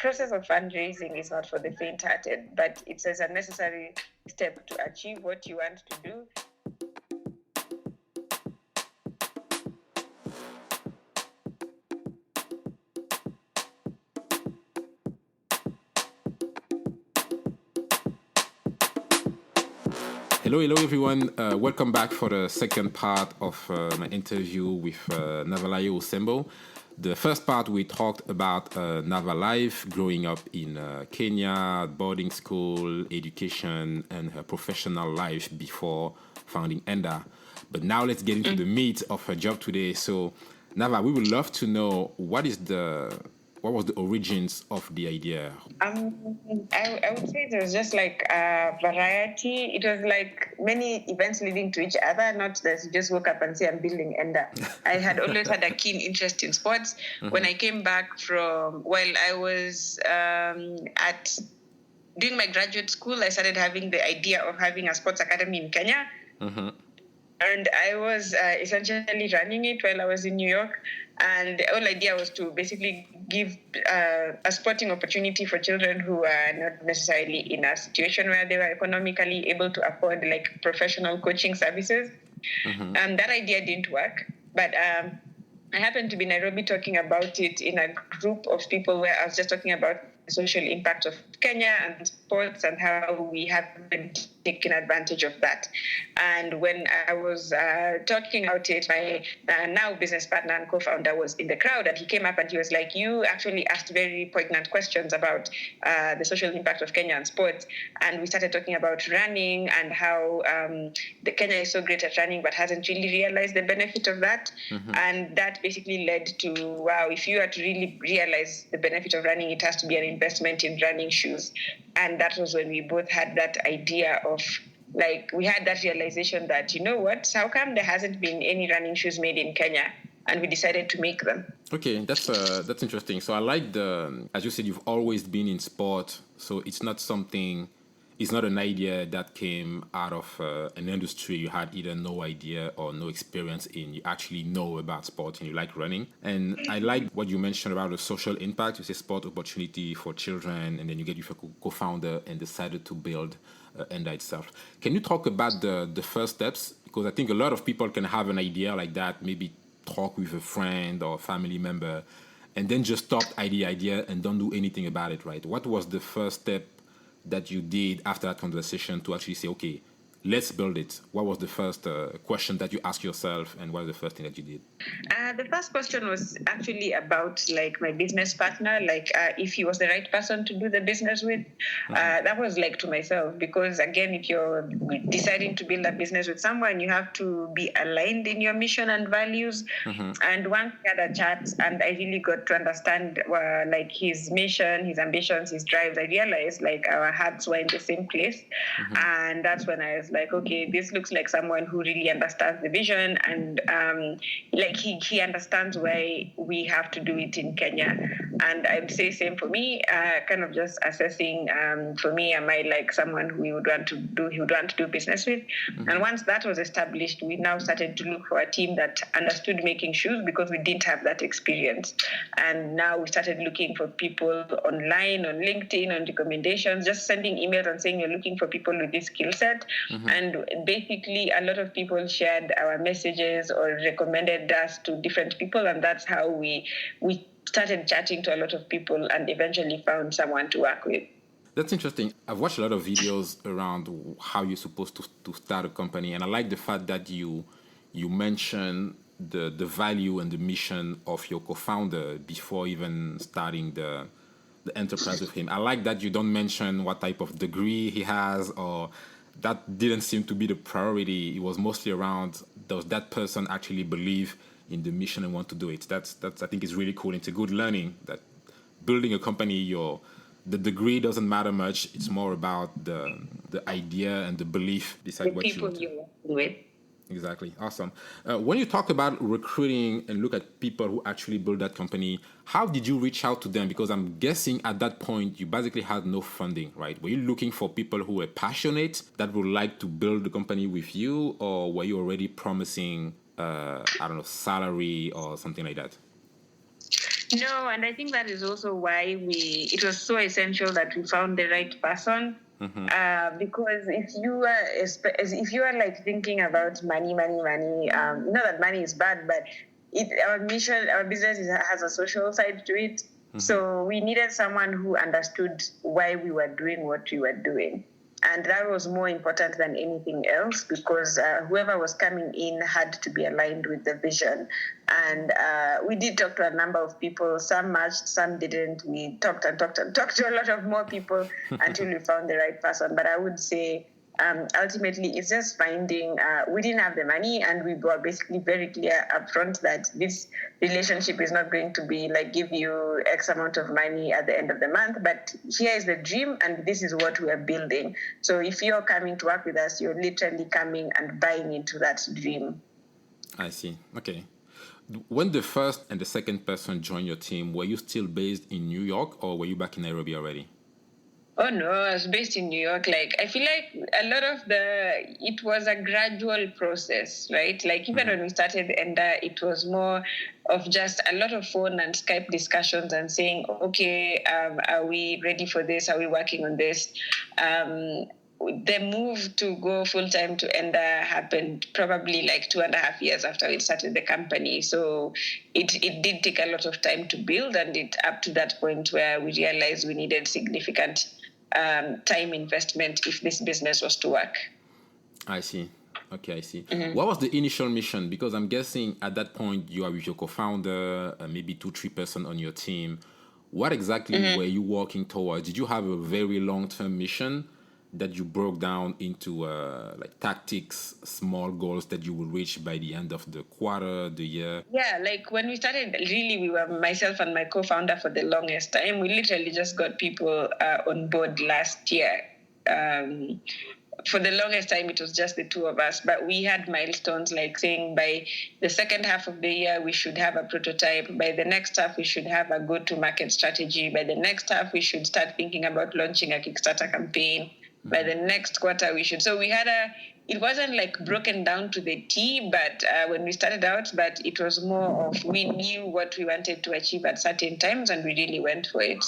process of fundraising is not for the faint-hearted, but it's a necessary step to achieve what you want to do. Hello everyone. Welcome back for the second part of my interview with Navalayo Osembo. The first part we talked about Nava life, growing up in Kenya, boarding school, education, and her professional life before founding Enda. But now let's get into the meat of her job today. So Nava, we would love to know what was the origins of the idea? I would say it was just like a variety. It was like many events leading to each other, not that you just woke up and say, I'm building Enda. I had always had a keen interest in sports. Mm-hmm. When I came back I was doing my graduate school, I started having the idea of having a sports academy in Kenya. Mm-hmm. And I was essentially running it while I was in New York. And the whole idea was to basically give a sporting opportunity for children who are not necessarily in a situation where they were economically able to afford like professional coaching services. Mm-hmm. And that idea didn't work. But I happened to be in Nairobi talking about it in a group of people where I was just talking about the social impact of Kenya and sports and how we haven't taken advantage of that. And when I was talking about it, my now business partner and co-founder was in the crowd, and he came up and he was like, you actually asked very poignant questions about the social impact of Kenya and sports. And we started talking about running and how the Kenya is so great at running but hasn't really realized the benefit of that. Mm-hmm. And that basically led to, wow, if you are to really realize the benefit of running, it has to be an investment in running shoes. And that was when we both had that idea of, like, we had that realization that, you know what, how come there hasn't been any running shoes made in Kenya? And we decided to make them. Okay, that's interesting. So I like as you said, you've always been in sport. So it's not an idea that came out of an industry you had either no idea or no experience in. You actually know about sport and you like running. And I like what you mentioned about the social impact. You say sport opportunity for children, and then you get your co-founder and decided to build Enda itself. Can you talk about the first steps? Because I think a lot of people can have an idea like that, maybe talk with a friend or a family member, and then just stop the idea and don't do anything about it, right? What was the first step that you did after that conversation to actually say, okay, let's build it? What was the first question that you asked yourself, and what was the first thing that you did? The first question was actually about like my business partner, if he was the right person to do the business with. Mm-hmm. That was like to myself, because again, if you're deciding to build a business with someone, you have to be aligned in your mission and values. Mm-hmm. And once we had a chat and I really got to understand his mission, his ambitions, his drives, I realized like our hearts were in the same place. Mm-hmm. And that's when I was like, okay, this looks like someone who really understands the vision, and he understands why we have to do it in Kenya. And I'd say same for me, kind of just assessing, for me, am I like someone who he would want to do business with? Mm-hmm. And once that was established, we now started to look for a team that understood making shoes, because we didn't have that experience. And now we started looking for people online, on LinkedIn, on recommendations, just sending emails and saying you're looking for people with this skill set. Mm-hmm. And basically a lot of people shared our messages or recommended us to different people, and that's how we started chatting to a lot of people and eventually found someone to work with. That's interesting. I've watched a lot of videos around how you're supposed to start a company, and I like the fact that you mention the value and the mission of your co-founder before even starting the enterprise with him. I like that you don't mention what type of degree he has, or that didn't seem to be the priority. It was mostly around, does that person actually believe in the mission and want to do it? That's I think is really cool. It's a good learning that building a company, the degree doesn't matter much. It's more about the idea and the belief beside what people you work with. Exactly. Awesome. When you talk about recruiting and look at people who actually build that company, how did you reach out to them? Because I'm guessing at that point, you basically had no funding, right? Were you looking for people who were passionate that would like to build the company with you? Or were you already promising, salary or something like that? No, and I think that is also why it was so essential that we found the right person. Because if you are like thinking about money, not that money is bad, but our mission, our business has a social side to it. So we needed someone who understood why we were doing what we were doing. And that was more important than anything else, because whoever was coming in had to be aligned with the vision. And we did talk to a number of people. Some matched, some didn't. We talked to a lot of more people until we found the right person. But I would say ultimately it's just finding, we didn't have the money, and we were basically very clear upfront that this relationship is not going to be like give you X amount of money at the end of the month, but here is the dream and this is what we are building. So if you're coming to work with us, you're literally coming and buying into that dream. I see. Okay. When the first and the second person joined your team, were you still based in New York or were you back in Nairobi already? Oh no, I was based in New York. Like, I feel like a lot of it was a gradual process, right? Like even when we started Enda, it was more of just a lot of phone and Skype discussions and saying, okay, are we ready for this? Are we working on this? The move to go full-time to Enda happened probably like 2.5 years after we started the company. So it did take a lot of time to build, and it up to that point where we realized we needed significant time investment if this business was to work. I see. Okay, I see. What was the initial mission? Because I'm guessing at that point you are with your co-founder, maybe 2-3 person on your team. What exactly were you working towards? Did you have a very long-term mission that you broke down into like tactics, small goals that you will reach by the end of the quarter, the year? Yeah, like when we started, really, we were myself and my co-founder for the longest time. We literally just got people on board last year. For the longest time, it was just the two of us, but we had milestones like saying by the second half of the year, we should have a prototype. By the next half, we should have a go-to-market strategy. By the next half, we should start thinking about launching a Kickstarter campaign. By the next quarter, we should. So we had it wasn't like broken down to the T, but when we started out, but it was more of we knew what we wanted to achieve at certain times and we really went for it.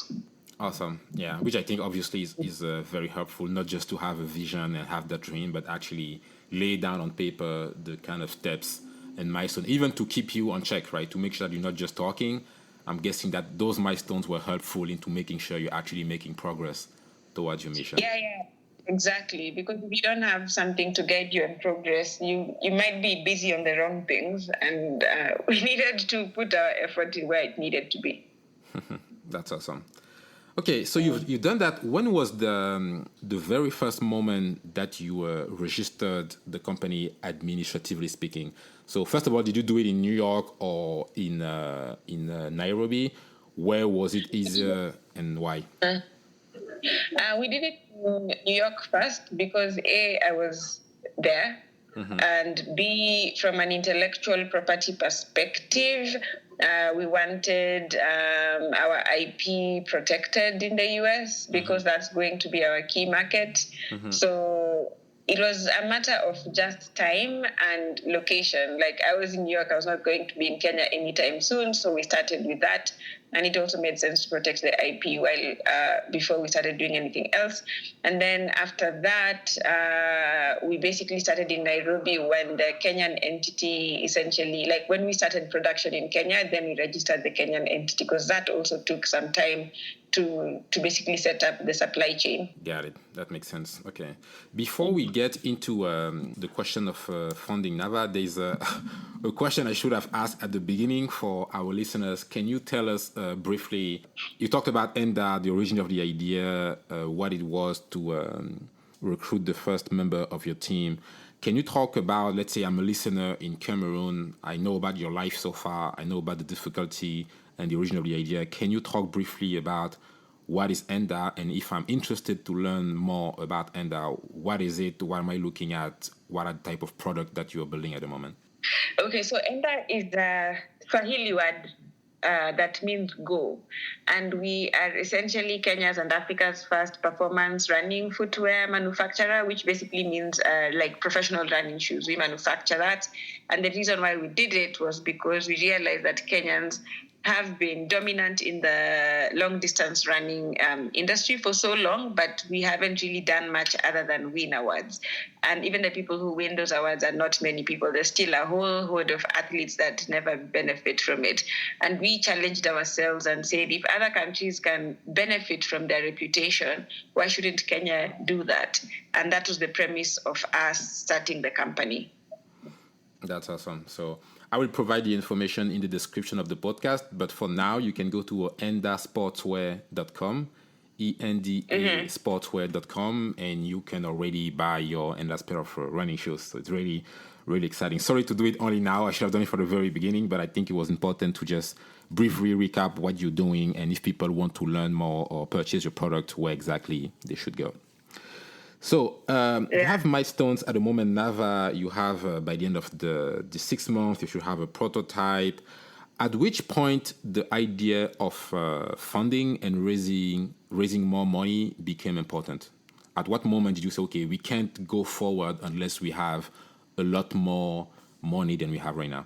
Awesome. Yeah, which I think obviously is very helpful, not just to have a vision and have that dream, but actually lay down on paper the kind of steps and milestones, even to keep you on check, right? To make sure that you're not just talking. I'm guessing that those milestones were helpful into making sure you're actually making progress towards your mission. Yeah. Exactly, because if you don't have something to guide you in progress, you might be busy on the wrong things, and we needed to put our effort in where it needed to be. That's awesome. Okay, so you've done that. When was the very first moment that you registered the company administratively speaking? So first of all, did you do it in New York or in Nairobi? Where was it easier and why? We did it in New York first because A, I was there, and B, from an intellectual property perspective, we wanted our IP protected in the US because that's going to be our key market. So it was a matter of just time and location. Like I was in New York, I was not going to be in Kenya anytime soon, so we started with that. And it also made sense to protect the IP before we started doing anything else. And then after that, we basically started in Nairobi when the Kenyan entity essentially, like when we started production in Kenya, then we registered the Kenyan entity because that also took some time to basically set up the supply chain. Got it. That makes sense. Okay. Before we get into the question of funding Nava, there's a question I should have asked at the beginning for our listeners. Can you tell us briefly, you talked about Enda, the origin of the idea, what it was to recruit the first member of your team. Can you talk about, let's say I'm a listener in Cameroon, I know about your life so far, I know about the difficulty and the origin of the idea. Can you talk briefly about what is Enda? And if I'm interested to learn more about Enda, what is it? What am I looking at? What are the type of product that you're building at the moment? Okay, so Enda is the Swahili word that means go. And we are essentially Kenya's and Africa's first performance running footwear manufacturer, which basically means like professional running shoes. We manufacture that. And the reason why we did it was because we realized that Kenyans have been dominant in the long distance running industry for so long, but we haven't really done much other than win awards. And even the people who win those awards are not many people. There's still a whole horde of athletes that never benefit from it. And we challenged ourselves and said, if other countries can benefit from their reputation, why shouldn't Kenya do that? And that was the premise of us starting the company. That's awesome. So I will provide the information in the description of the podcast, but for now, you can go to endasportswear.com, ENDA sportswear.com, and you can already buy your Enda's pair of running shoes. So it's really, really exciting. Sorry to do it only now. I should have done it from the very beginning, but I think it was important to just briefly recap what you're doing, and if people want to learn more or purchase your product, where exactly they should go. So you have milestones at the moment, Nava. You have, by the end of the 6 months, you should have a prototype. At which point the idea of funding and raising more money became important? At what moment did you say, okay, we can't go forward unless we have a lot more money than we have right now?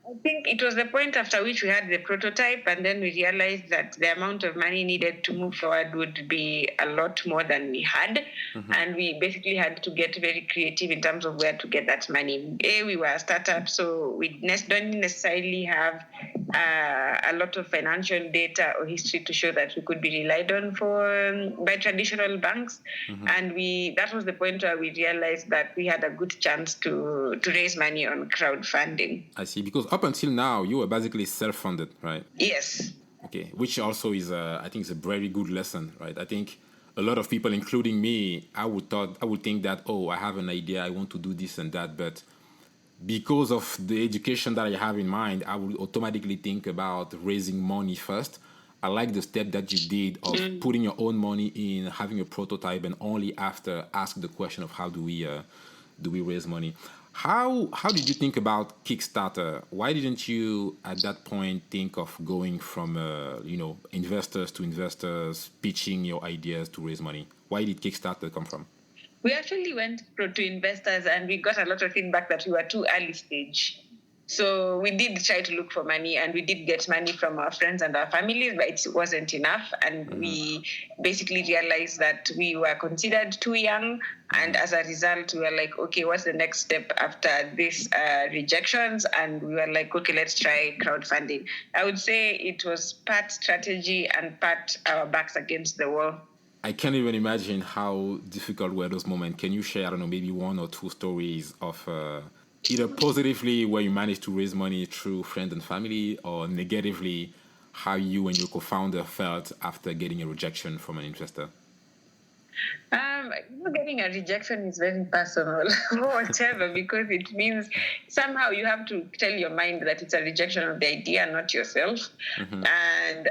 I think it was the point after which we had the prototype, and then we realized that the amount of money needed to move forward would be a lot more than we had. And we basically had to get very creative in terms of where to get that money. We were a startup, so we don't necessarily have a lot of financial data or history to show that we could be relied on by traditional banks. And that was the point where we realized that we had a good chance to raise money on crowdfunding. I see, because up until now, you were basically self-funded, right? Yes. Okay, which also is, I think, is a very good lesson, right? I think a lot of people, including me, I would think that, I have an idea, I want to do this and that, but because of the education that I have in mind, I would automatically think about raising money first. I like the step that you did of putting your own money in, having a prototype, and only after ask the question of how do we raise money. How did you think about Kickstarter? Why didn't you at that point think of going from investors to investors, pitching your ideas to raise money? Why did Kickstarter come from? We actually went to investors, and we got a lot of feedback that we were too early stage. So we did try to look for money, and we did get money from our friends and our families, but it wasn't enough. And we basically realized that we were considered too young. And as a result, we were like, okay, what's the next step after these rejections? And we were like, okay, let's try crowdfunding. I would say it was part strategy and part our backs against the wall. I can't even imagine how difficult were those moments. Can you share, I don't know, maybe 1 or 2 stories of either positively where you managed to raise money through friends and family, or negatively how you and your co-founder felt after getting a rejection from an investor? Getting a rejection is very personal or whatever, because it means somehow you have to tell your mind that it's a rejection of the idea, not yourself. And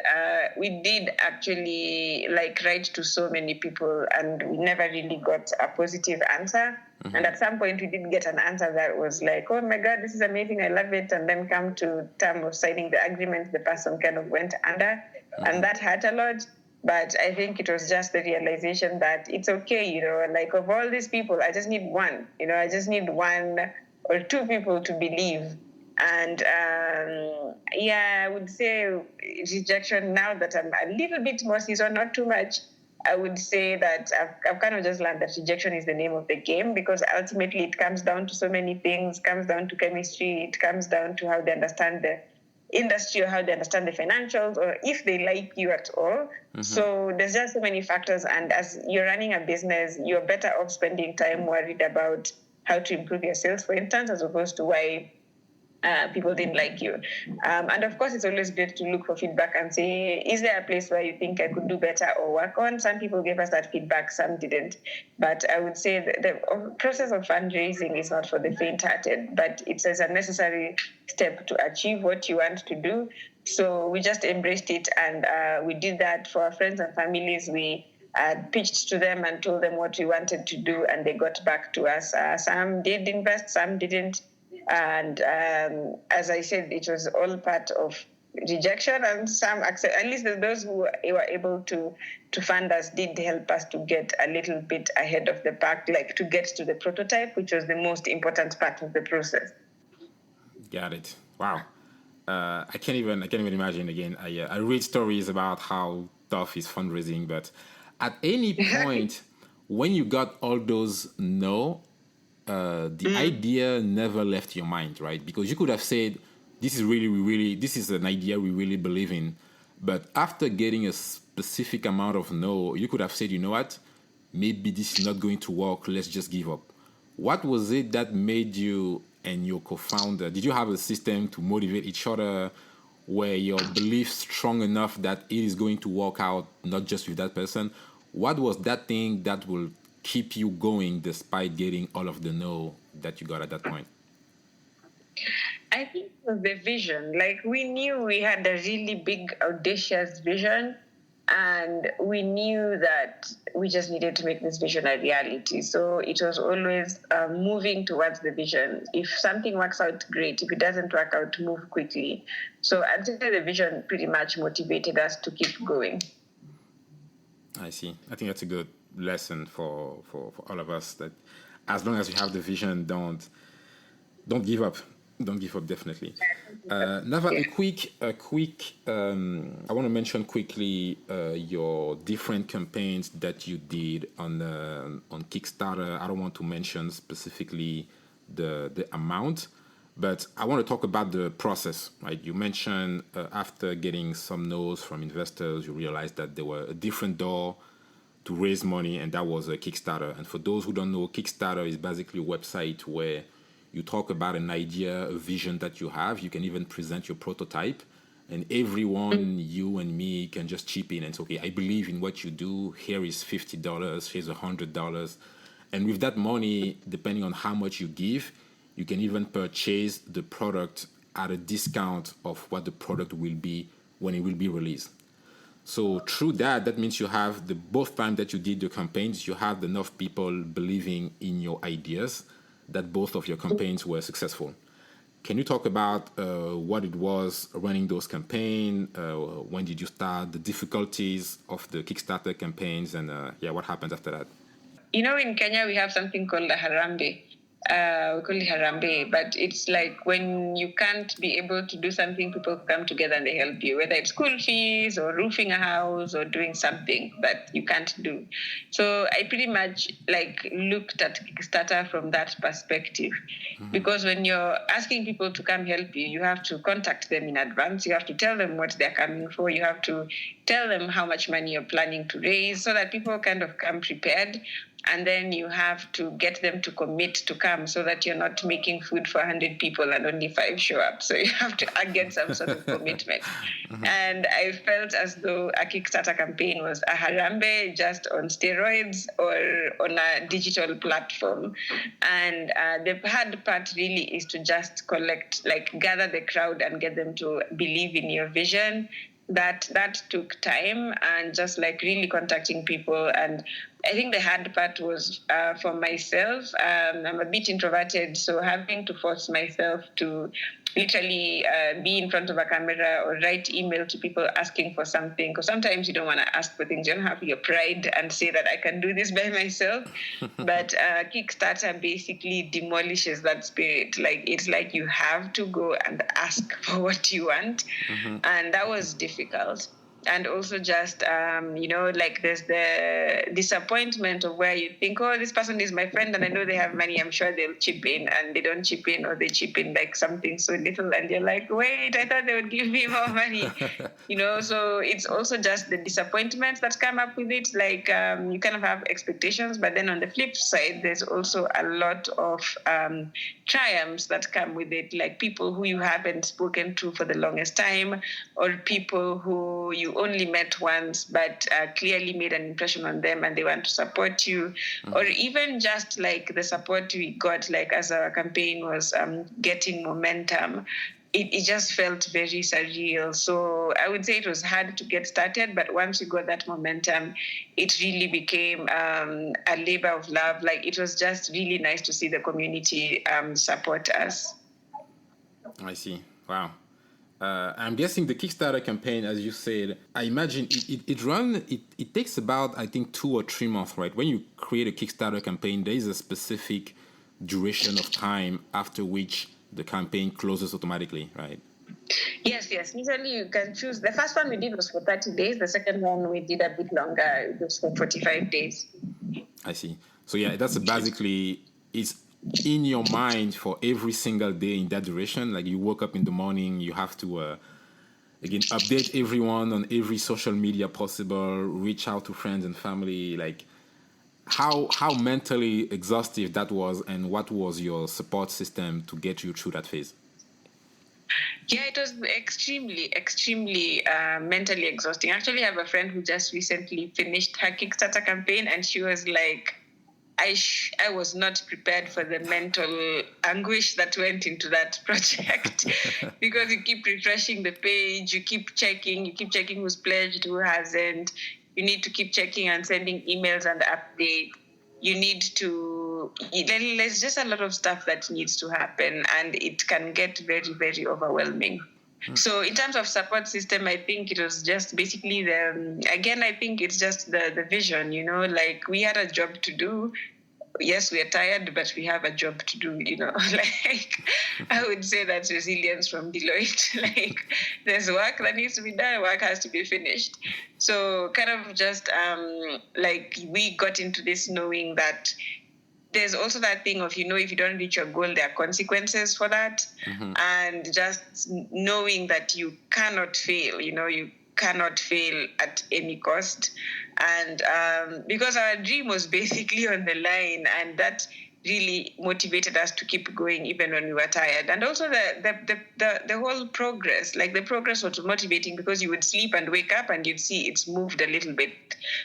we did actually write to so many people, and we never really got a positive answer. And at some point we did get an answer that was like, oh my God, this is amazing, I love it. And then come to term of signing the agreement, the person kind of went under, and that hurt a lot. But I think it was just the realization that it's okay, of all these people, I just need one, I just need 1 or 2 people to believe. And I would say rejection, now that I'm a little bit more seasoned, not too much, I would say that I've kind of just learned that rejection is the name of the game, because ultimately it comes down to so many things, comes down to chemistry, it comes down to how they understand the industry or how they understand the financials, or if they like you at all. So there's just so many factors, and as you're running a business, you're better off spending time worried about how to improve your sales, for instance, as opposed to why people didn't like you. And of course, it's always great to look for feedback and say, is there a place where you think I could do better or work on? Some people gave us that feedback, some didn't. But I would say that the process of fundraising is not for the faint-hearted, but it's a necessary step to achieve what you want to do. So we just embraced it, and we did that for our friends and families. We pitched to them and told them what we wanted to do, and they got back to us. Some did invest, some didn't. And as I said, it was all part of rejection, and some accept. At least those who were able to fund us did help us to get a little bit ahead of the pack, to get to the prototype, which was the most important part of the process. Got it. Wow. I can't even imagine. Again, I read stories about how tough is fundraising, but at any point when you got all those no, the idea never left your mind, right? Because you could have said, this is an idea we really believe in. But after getting a specific amount of no, you could have said, you know what? Maybe this is not going to work. Let's just give up. What was it that made you and your co-founder, did you have a system to motivate each other where your beliefs strong enough that it is going to work out, not just with that person? What was that thing that will keep you going despite getting all of the no that you got at that point? I think it was the vision. Like, we knew we had a really big, audacious vision, and we knew that we just needed to make this vision a reality. So it was always moving towards the vision. If something works out, great. If it doesn't work out, move quickly. So I'd say the vision pretty much motivated us to keep going. I see. I think that's a good lesson for all of us, that as long as you have the vision, don't give up. Don't give up, definitely. Nava, a quick. I want to mention quickly your different campaigns that you did on Kickstarter. I don't want to mention specifically the amount, but I want to talk about the process. Right? You mentioned after getting some no's from investors, you realized that there were a different door to raise money, and that was a Kickstarter. And for those who don't know, Kickstarter is basically a website where you talk about an idea, a vision that you have. You can even present your prototype, and everyone, you and me, can just chip in and say, okay, I believe in what you do. Here is $50, here's $100. And with that money, depending on how much you give, you can even purchase the product at a discount of what the product will be when it will be released. So through that means you have both times that you did your campaigns, you have enough people believing in your ideas that both of your campaigns were successful. Can you talk about what it was running those campaigns? When did you start? The difficulties of the Kickstarter campaigns, and what happened after that? In Kenya, we have something called a harambe. We call it harambe, but it's like when you can't be able to do something, people come together and they help you, whether it's school fees or roofing a house or doing something that you can't do. So I pretty much looked at Kickstarter from that perspective, because when you're asking people to come help you, you have to contact them in advance. You have to tell them what they're coming for. You have to tell them how much money you're planning to raise, so that people kind of come prepared. And then you have to get them to commit to come, so that you're not making food for 100 people and only 5 show up. So you have to get some sort of commitment. And I felt as though a Kickstarter campaign was a harambe just on steroids or on a digital platform. And the hard part really is to just gather the crowd and get them to believe in your vision. That took time, and just really contacting people. And I think the hard part was for myself. I'm a bit introverted, so having to force myself to literally be in front of a camera or write email to people asking for something, because sometimes you don't want to ask for things. You don't have your pride and say that I can do this by myself. But Kickstarter basically demolishes that spirit. It's like you have to go and ask for what you want. And that was difficult. And also just, there's the disappointment of where you think, oh, this person is my friend and I know they have money, I'm sure they'll chip in, and they don't chip in, or they chip in something so little, and you're like, wait, I thought they would give me more money. So it's also just the disappointments that come up with it. You kind of have expectations, but then on the flip side, there's also a lot of triumphs that come with it, like people who you haven't spoken to for the longest time, or people who you only met once, but clearly made an impression on them and they want to support you. Or even just the support we got, as our campaign was getting momentum, it just felt very surreal. So I would say it was hard to get started, but once we got that momentum, it really became a labor of love. It was just really nice to see the community support us. I see. Wow. I'm guessing the Kickstarter campaign, as you said, I imagine it takes about, I think, 2 or 3 months, right? When you create a Kickstarter campaign, there is a specific duration of time after which the campaign closes automatically, right? Yes. Usually you can choose. The first one we did was for 30 days. The second one we did a bit longer. It was for 45 days. I see. So yeah, that's basically it's in your mind for every single day in that duration. Like you woke up in the morning, you have to again update everyone on every social media possible, reach out to friends and family. Like how mentally exhaustive that was, and what was your support system to get you through that phase? Yeah, it was extremely mentally exhausting. Actually, I have a friend who just recently finished her Kickstarter campaign, and she was like, I was not prepared for the mental anguish that went into that project because you keep refreshing the page, you keep checking who's pledged, who hasn't. You need to keep checking and sending emails and updates. You need to, there's just a lot of stuff that needs to happen, and it can get very, very overwhelming. So in terms of support system, I think it was just basically I think it's just the vision, like we had a job to do. Yes, we are tired, but we have a job to do, like I would say that's resilience from Deloitte. Like there's work that needs to be done, work has to be finished. So kind of just like we got into this knowing that there's also that thing of, if you don't reach your goal, there are consequences for that. And just knowing that you cannot fail, you cannot fail at any cost. And because our dream was basically on the line, and that really motivated us to keep going even when we were tired. And also the whole progress, like the progress was motivating because you would sleep and wake up and you'd see it's moved a little bit.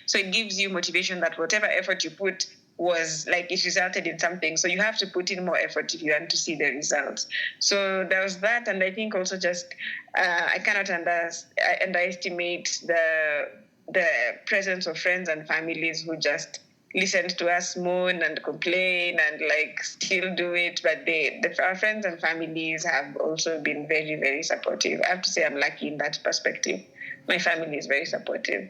So it gives you motivation that whatever effort you put was like it resulted in something. So you have to put in more effort if you want to see the results. So there was that. And I think also just I cannot underestimate the presence of friends and families who just listened to us moan and complain and like still do it. But our friends and families have also been very, very supportive. I have to say I'm lucky in that perspective. My family is very supportive.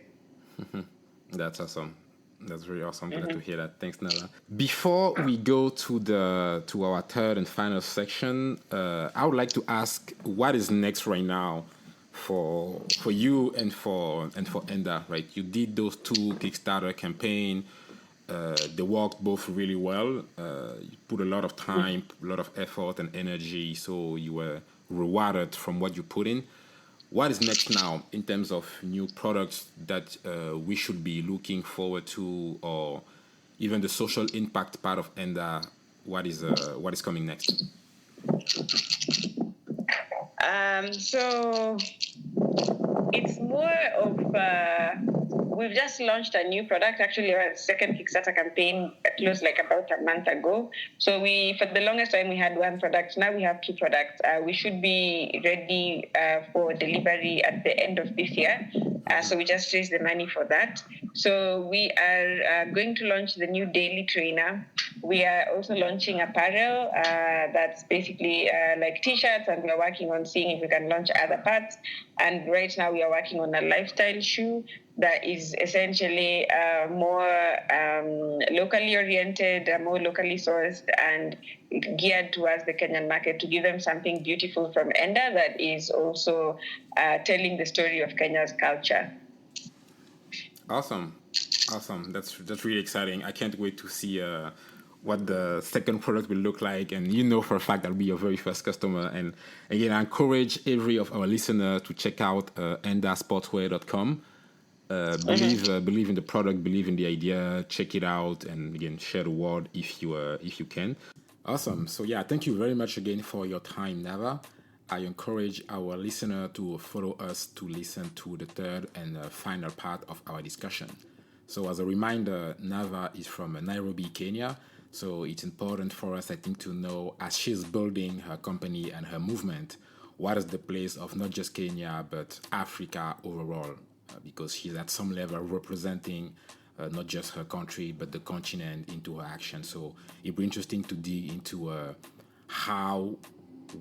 That's awesome. That's really awesome. Glad to hear that. Thanks, Nava. Before we go to our third and final section, I would like to ask what is next right now for you and for Enda. Right, you did those two Kickstarter campaign. They worked both really well. You put a lot of time, a lot of effort and energy, so you were rewarded from what you put in. What is next now in terms of new products that we should be looking forward to, or even the social impact part of Enda? What is coming next? So it's more of we've just launched a new product. Actually, our second Kickstarter campaign closed like about a month ago. So for the longest time, we had one product. Now we have two products. We should be ready for delivery at the end of this year. So we just raised the money for that. So we are going to launch the new daily trainer. We are also launching apparel that's basically like T-shirts, and we're working on seeing if we can launch other parts. And right now we are working on a lifestyle shoe that is essentially more locally oriented, more locally sourced, and geared towards the Kenyan market to give them something beautiful from Enda that is also telling the story of Kenya's culture. Awesome. That's really exciting. I can't wait to see what the second product will look like, and for a fact I'll be your very first customer. And again, I encourage every of our listeners to check out endasportswear.com. Believe in the product, believe in the idea, check it out, and again, share the word if you can. Awesome. So yeah, thank you very much again for your time, Nava. I encourage our listener to follow us to listen to the third and final part of our discussion. So as a reminder, Nava is from Nairobi, Kenya. So it's important for us, I think, to know, as she's building her company and her movement, what is the place of not just Kenya, but Africa overall, because she's at some level representing not just her country, but the continent into her action. So it'll be interesting to dig into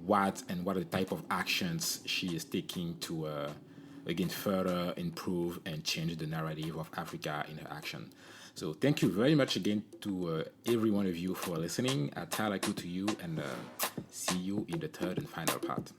what are the type of actions she is taking to, again, further improve and change the narrative of Africa in her action. So thank you very much again to every one of you for listening. Tala to you, and see you in the third and final part.